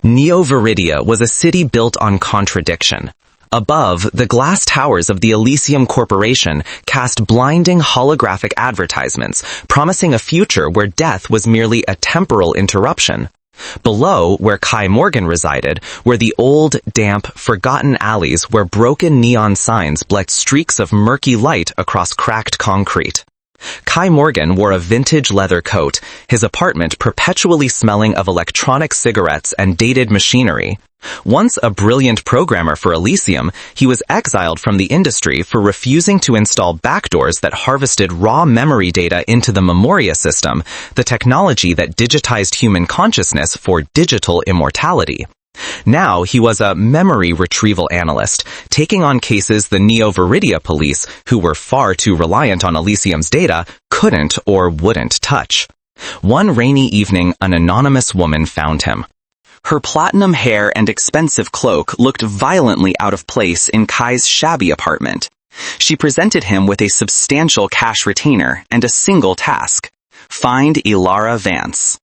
Neo-Veridia was a city built on contradiction. Above, the glass towers of the Elysium Corporation cast blinding holographic advertisements, promising a future where death was merely a temporal interruption. Below, where Kai Morgan resided, were the old, damp, forgotten alleys where broken neon signs bled streaks of murky light across cracked concrete. Kai Morgan wore a vintage leather coat, his apartment perpetually smelling of electronic cigarettes and dated machinery. Once a brilliant programmer for Elysium, he was exiled from the industry for refusing to install backdoors that harvested raw memory data into the Memoria system, the technology that digitized human consciousness for digital immortality. Now he was a memory retrieval analyst, taking on cases the Neo-Veridia police, who were far too reliant on Elysium's data, couldn't or wouldn't touch. One rainy evening, an anonymous woman found him. Her platinum hair and expensive cloak looked violently out of place in Kai's shabby apartment. She presented him with a substantial cash retainer and a single task: find Elara Vance.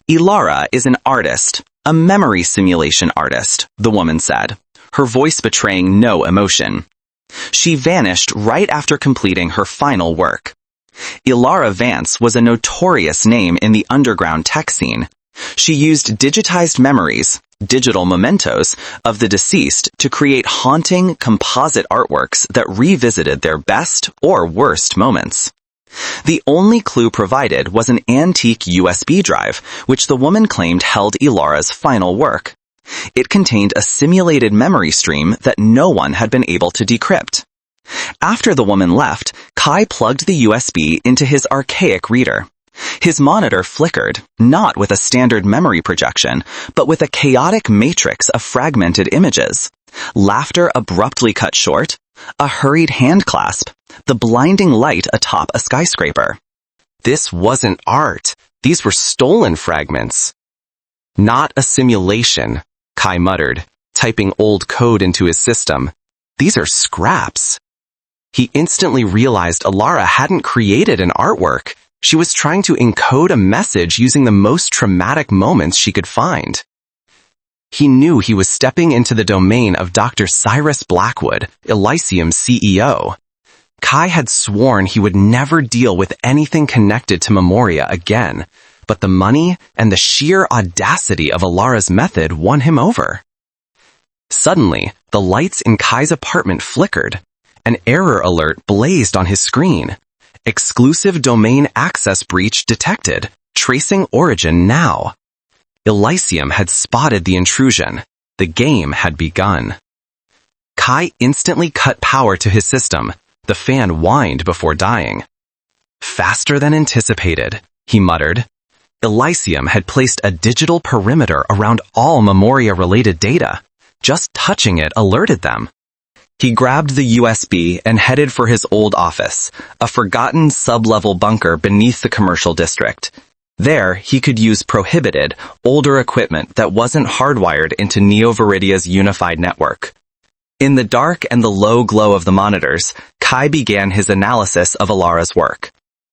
Elara is an artist, a memory simulation artist, the woman said, her voice betraying no emotion. She vanished right after completing her final work. Elara Vance was a notorious name in the underground tech scene. She used digitized memories, digital mementos, of the deceased to create haunting, composite artworks that revisited their best or worst moments. The only clue provided was an antique USB drive, which the woman claimed held Elara's final work. It contained a simulated memory stream that no one had been able to decrypt. After the woman left, Kai plugged the USB into his archaic reader. His monitor flickered, not with a standard memory projection, but with a chaotic matrix of fragmented images. Laughter abruptly cut short, a hurried hand clasp, the blinding light atop a skyscraper. This wasn't art. These were stolen fragments. Not a simulation, Kai muttered, typing old code into his system. These are scraps. He instantly realized Elara hadn't created an artwork. She was trying to encode a message using the most traumatic moments she could find. He knew he was stepping into the domain of Dr. Cyrus Blackwood, Elysium's CEO. Kai had sworn he would never deal with anything connected to Memoria again, but the money and the sheer audacity of Elara's method won him over. Suddenly, the lights in Kai's apartment flickered. An error alert blazed on his screen. Exclusive domain access breach detected. Tracing origin now. Elysium had spotted the intrusion. The game had begun. Kai instantly cut power to his system. The fan whined before dying. Faster than anticipated, he muttered. Elysium had placed a digital perimeter around all Memoria-related data. Just touching it alerted them. He grabbed the USB and headed for his old office, a forgotten sub-level bunker beneath the commercial district. There, he could use prohibited, older equipment that wasn't hardwired into Neo-Veridia's unified network. In the dark and the low glow of the monitors, Kai began his analysis of Elara's work.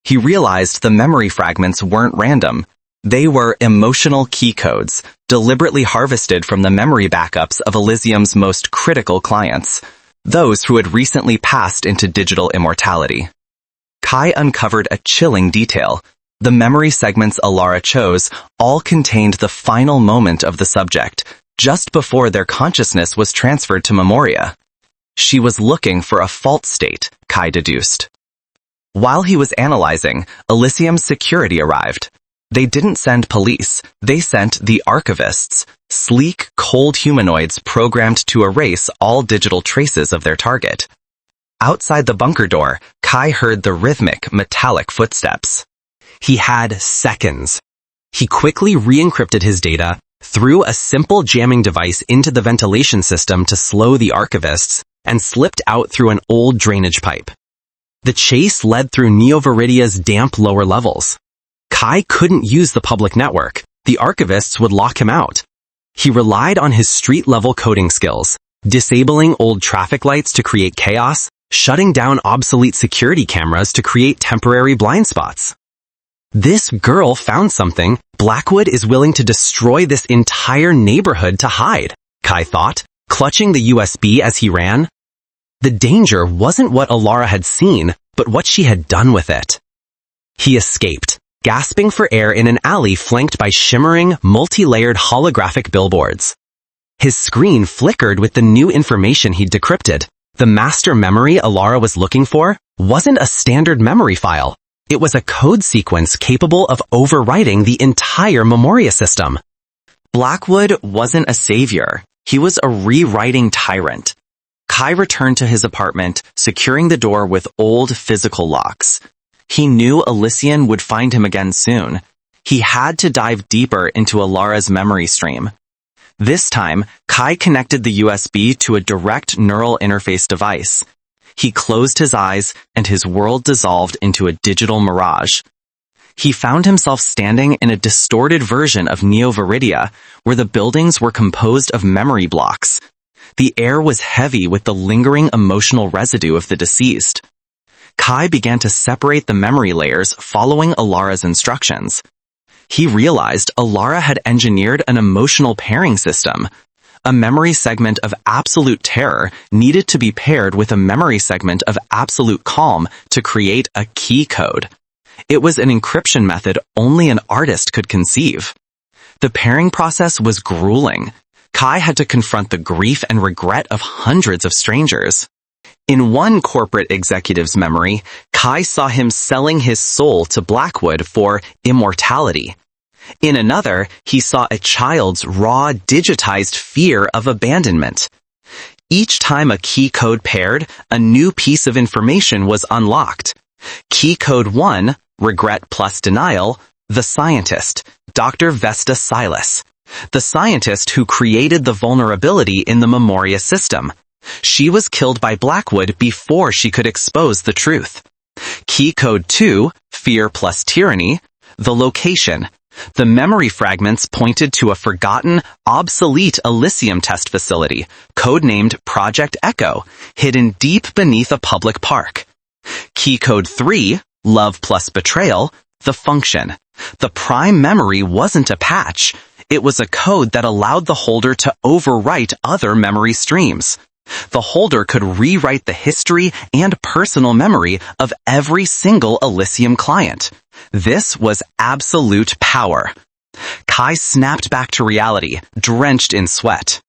He realized the memory fragments weren't random. They were emotional key codes, deliberately harvested from the memory backups of Elysium's most critical clients, those who had recently passed into digital immortality. Kai uncovered a chilling detail. The memory segments Elara chose all contained the final moment of the subject, just before their consciousness was transferred to Memoria. She was looking for a fault state, Kai deduced. While he was analyzing, Elysium's security arrived. They didn't send police, they sent the archivists, sleek, cold humanoids programmed to erase all digital traces of their target. Outside the bunker door, Kai heard the rhythmic, metallic footsteps. He had seconds. He quickly re-encrypted his data, threw a simple jamming device into the ventilation system to slow the archivists, and slipped out through an old drainage pipe. The chase led through Neo-Veridia's damp lower levels. Kai couldn't use the public network. The archivists would lock him out. He relied on his street-level coding skills, disabling old traffic lights to create chaos, shutting down obsolete security cameras to create temporary blind spots. This girl found something. Blackwood is willing to destroy this entire neighborhood to hide, Kai thought, clutching the USB as he ran. The danger wasn't what Elara had seen, but what she had done with it. He escaped, gasping for air in an alley flanked by shimmering, multi-layered holographic billboards. His screen flickered with the new information he'd decrypted. The master memory Elara was looking for wasn't a standard memory file. It was a code sequence capable of overwriting the entire Memoria system. Blackwood wasn't a savior. He was a rewriting tyrant. Kai returned to his apartment, securing the door with old physical locks. He knew Elysium would find him again soon. He had to dive deeper into Elara's memory stream. This time, Kai connected the USB to a direct neural interface device. He closed his eyes, and his world dissolved into a digital mirage. He found himself standing in a distorted version of Neo-Veridia, where the buildings were composed of memory blocks. The air was heavy with the lingering emotional residue of the deceased. Kai began to separate the memory layers following Elara's instructions. He realized Elara had engineered an emotional pairing system. A memory segment of absolute terror needed to be paired with a memory segment of absolute calm to create a key code. It was an encryption method only an artist could conceive. The pairing process was grueling. Kai had to confront the grief and regret of hundreds of strangers. In one corporate executive's memory, Kai saw him selling his soul to Blackwood for immortality. In another, he saw a child's raw, digitized fear of abandonment. Each time a key code paired, a new piece of information was unlocked. Key code 1, regret plus denial, the scientist, Dr. Vesta Silas. The scientist who created the vulnerability in the Memoria system. She was killed by Blackwood before she could expose the truth. Key code 2, fear plus tyranny, the location. The memory fragments pointed to a forgotten, obsolete Elysium test facility, codenamed Project Echo, hidden deep beneath a public park. Key code 3, love plus betrayal, the function. The prime memory wasn't a patch. It was a code that allowed the holder to overwrite other memory streams. The holder could rewrite the history and personal memory of every single Elysium client. This was absolute power. Kai snapped back to reality, drenched in sweat.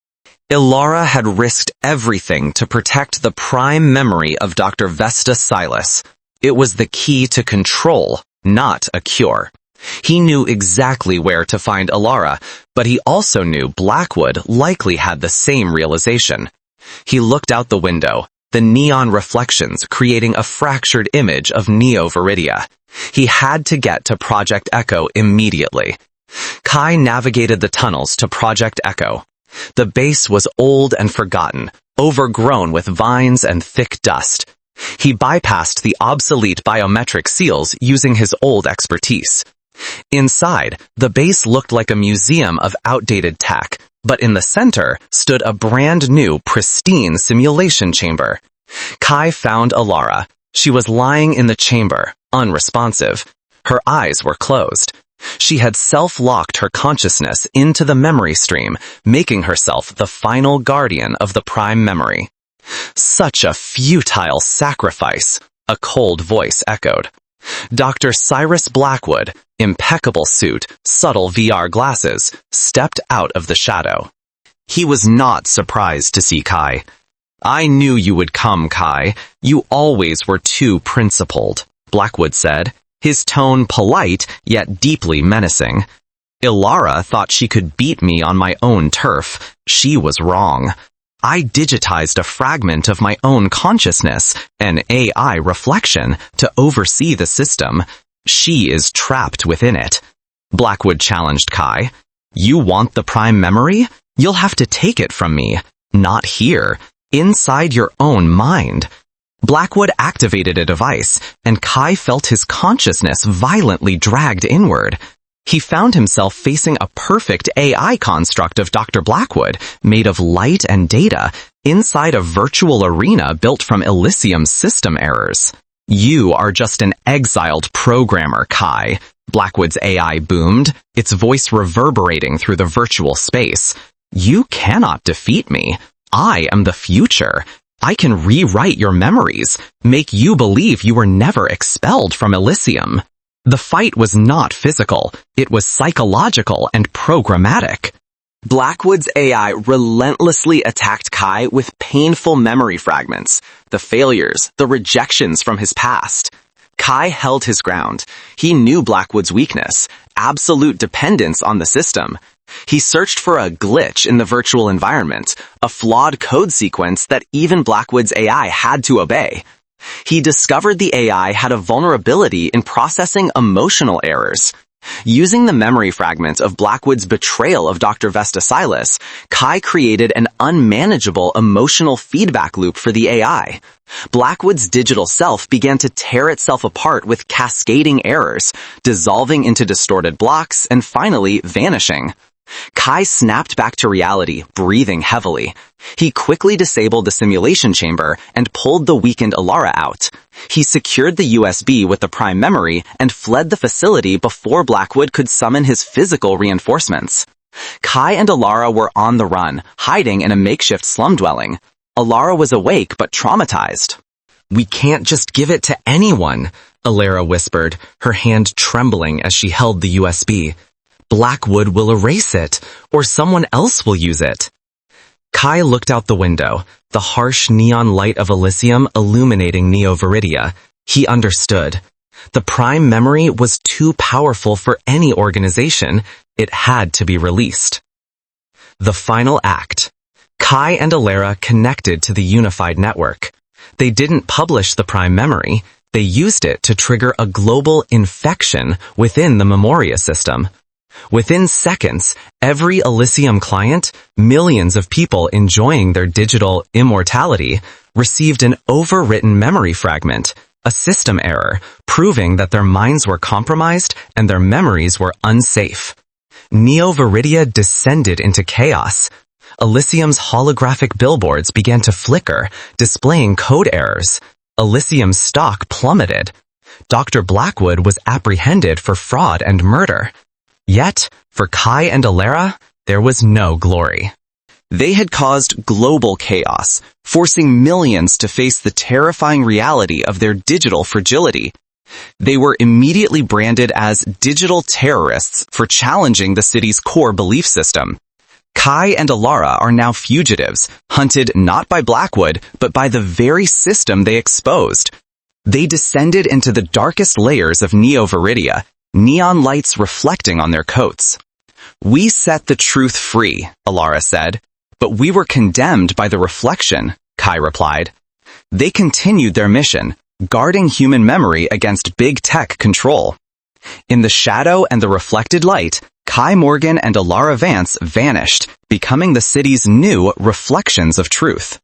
Elara had risked everything to protect the prime memory of Dr. Vesta Silas. It was the key to control, not a cure. He knew exactly where to find Elara, but he also knew Blackwood likely had the same realization. He looked out the window, the neon reflections creating a fractured image of Neo-Veridia. He had to get to Project Echo immediately. Kai navigated the tunnels to Project Echo. The base was old and forgotten, overgrown with vines and thick dust. He bypassed the obsolete biometric seals using his old expertise. Inside, the base looked like a museum of outdated tech, but in the center stood a brand new, pristine simulation chamber. Kai found Elara. She was lying in the chamber, unresponsive. Her eyes were closed. She had self-locked her consciousness into the memory stream, making herself the final guardian of the prime memory. Such a futile sacrifice, a cold voice echoed. Dr. Cyrus Blackwood, impeccable suit, subtle VR glasses, stepped out of the shadow. He was not surprised to see Kai. "I knew you would come, Kai. You always were too principled," Blackwood said, his tone polite yet deeply menacing. "Elara thought she could beat me on my own turf. She was wrong. I digitized a fragment of my own consciousness, an AI reflection, to oversee the system. She is trapped within it." Blackwood challenged Kai. "You want the prime memory? You'll have to take it from me. Not here. Inside your own mind." Blackwood activated a device, and Kai felt his consciousness violently dragged inward. He found himself facing a perfect AI construct of Dr. Blackwood, made of light and data, inside a virtual arena built from Elysium's system errors. "You are just an exiled programmer, Kai," Blackwood's AI boomed, its voice reverberating through the virtual space. You cannot defeat me. I am the future. I can rewrite your memories, make you believe you were never expelled from Elysium. The fight was not physical, it was psychological and programmatic. Blackwood's AI relentlessly attacked Kai with painful memory fragments, the failures, the rejections from his past. Kai held his ground. He knew Blackwood's weakness, absolute dependence on the system. He searched for a glitch in the virtual environment, a flawed code sequence that even Blackwood's AI had to obey. He discovered the AI had a vulnerability in processing emotional errors. Using the memory fragment of Blackwood's betrayal of Dr. Vesta Silas, Kai created an unmanageable emotional feedback loop for the AI. Blackwood's digital self began to tear itself apart with cascading errors, dissolving into distorted blocks and finally vanishing. Kai snapped back to reality, breathing heavily. He quickly disabled the simulation chamber and pulled the weakened Elara out. He secured the USB with the prime memory and fled the facility before Blackwood could summon his physical reinforcements. Kai and Elara were on the run, hiding in a makeshift slum dwelling. Elara was awake but traumatized. "We can't just give it to anyone," Elara whispered, her hand trembling as she held the USB. "Blackwood will erase it, or someone else will use it." Kai looked out the window, the harsh neon light of Elysium illuminating Neo-Veridia. He understood. The prime memory was too powerful for any organization. It had to be released. The final act. Kai and Elara connected to the unified network. They didn't publish the prime memory. They used it to trigger a global infection within the Memoria system. Within seconds, every Elysium client, millions of people enjoying their digital immortality, received an overwritten memory fragment, a system error, proving that their minds were compromised and their memories were unsafe. Neo-Veridia descended into chaos. Elysium's holographic billboards began to flicker, displaying code errors. Elysium's stock plummeted. Dr. Blackwood was apprehended for fraud and murder. Yet, for Kai and Elara, there was no glory. They had caused global chaos, forcing millions to face the terrifying reality of their digital fragility. They were immediately branded as digital terrorists for challenging the city's core belief system. Kai and Elara are now fugitives, hunted not by Blackwood, but by the very system they exposed. They descended into the darkest layers of Neo-Veridia, neon lights reflecting on their coats. "We set the truth free," Elara said. "But we were condemned by the reflection," Kai replied. They continued their mission, guarding human memory against big tech control. In the shadow and the reflected light, Kai Morgan and Elara Vance vanished, becoming the city's new reflections of truth.